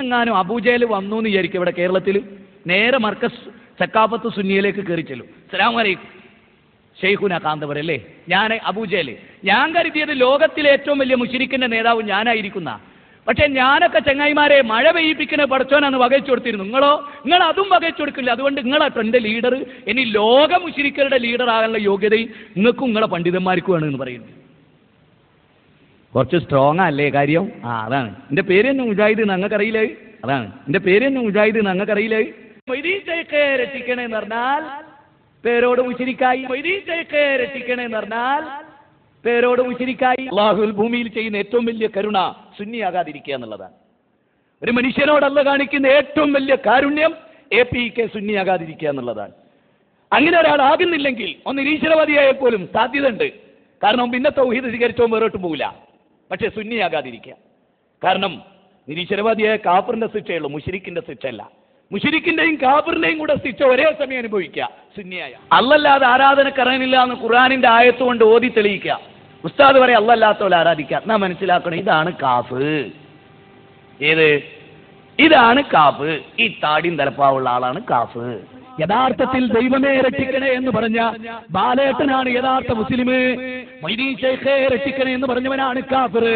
എങ്ങാനും അബൂജഹൽ വന്നു എന്ന് വിചാരിക്കും ഇവിടെ കേരളത്തിൽ, നേരെ മർക്കസ് സക്കാഫത്ത് സുന്നിയിലേക്ക് കയറി ചെല്ലും. അസ്സലാമു അലൈക്കും ഷെയ്ഖുന കാന്തപുരം അല്ലേ, ഞാൻ അബൂജഹൽ. ഞാൻ കരുതിയത് ലോകത്തിലെ ഏറ്റവും വലിയ മുശ്രിക്കിന്റെ നേതാവ് ഞാനായിരിക്കുന്ന. പക്ഷെ ഞാനൊക്കെ ചങ്ങായിമാരെ മഴ പെയ്യിപ്പിക്കുന്ന പടച്ചോനാന്ന് വകച്ചു കൊടുത്തിരുന്നു. നിങ്ങൾ അതും വകച്ചു കൊടുക്കില്ല. അതുകൊണ്ട് നിങ്ങളാട്ടോ എൻ്റെ ലീഡർ. ഇനി ലോക മുശ്രിക്കരുടെ ലീഡർ ആകാനുള്ള യോഗ്യതയും നിങ്ങൾക്കും നിങ്ങളെ പണ്ഡിതന്മാർക്കും ആണ് എന്ന് പറയുന്നത്. കുറച്ച് സ്ട്രോങ് അല്ലേ കാര്യം? അതാണ് എൻ്റെ പേര് തന്നെ മുജാഹിദ്, ഞങ്ങൾക്കറിയില്ലേ? അതാണ് എൻ്റെ പേര് തന്നെ മുജാഹിദ്, ഞങ്ങൾക്കറിയില്ലേ? രക്ഷിക്കണേന്ന് പറഞ്ഞാൽ പേരോട് മുശ്രിക്കായി. രക്ഷിക്കണേന്ന് പറഞ്ഞാൽ പേരോട് മുശ്രിക്കായി. അല്ലാഹുൽ ഭൂമിയിൽ ചെയ്യുന്ന ഏറ്റവും വലിയ കരുണ സുന്നിയാകാതിരിക്കുക എന്നുള്ളതാണ്. ഒരു മനുഷ്യനോട് അല്ലാഹു കാണിക്കുന്ന ഏറ്റവും വലിയ കാരുണ്യം APK സുന്നിയാകാതിരിക്കുക എന്നുള്ളതാണ്. അങ്ങനെ ഒരാളാകുന്നില്ലെങ്കിൽ ഒന്ന് നിരീശ്വരവാദിയായാൽ പോലും സാധ്യത ഉണ്ട്. കാരണം പിന്നെ തൗഹീദ് സ്വീകരിച്ചോ വേറോട്ട് പോകില്ല. പക്ഷെ സുന്നിയാകാതിരിക്കുക. കാരണം നിരീശ്വരവാദിയായ കാഫറിന്റെ ശിക്ഷയുള്ളൂ, മുശ്രിക്കിന്റെ ശിക്ഷയല്ല. മുശ്രിക്കിന്റെയും കാഫറിന്റെയും കൂടെ ശിക്ഷ ഒരേ സമയം അനുഭവിക്കുക സുന്നിയായ. അല്ലല്ലാതെ ആരാധനക്കറിയില്ല എന്ന് ഖുർആനിന്റെ ആയത്ത് കൊണ്ട് ഓതി തെളിയിക്കുക. ഉസ്താദ് പറയാം അല്ലല്ലാത്തവരെ ആരാധിക്കുക. എന്നാ മനസ്സിലാക്കണം, ഇതാണ് കാഫ്. ഏത്? ഇതാണ് കാഫ്. ഈ താടിയും തലപ്പാവുള്ള ആളാണ് കാഫ്. യഥാർത്ഥത്തിൽ ദൈവമേ രക്ഷിക്കണേ എന്ന് പറഞ്ഞ ബാലേട്ടനാണ് യഥാർത്ഥ മുസ്ലിം. മൊയ്തീൻ ശൈഖേ രക്ഷിക്കണേ എന്ന് പറഞ്ഞവനാണ് കാഫിർ.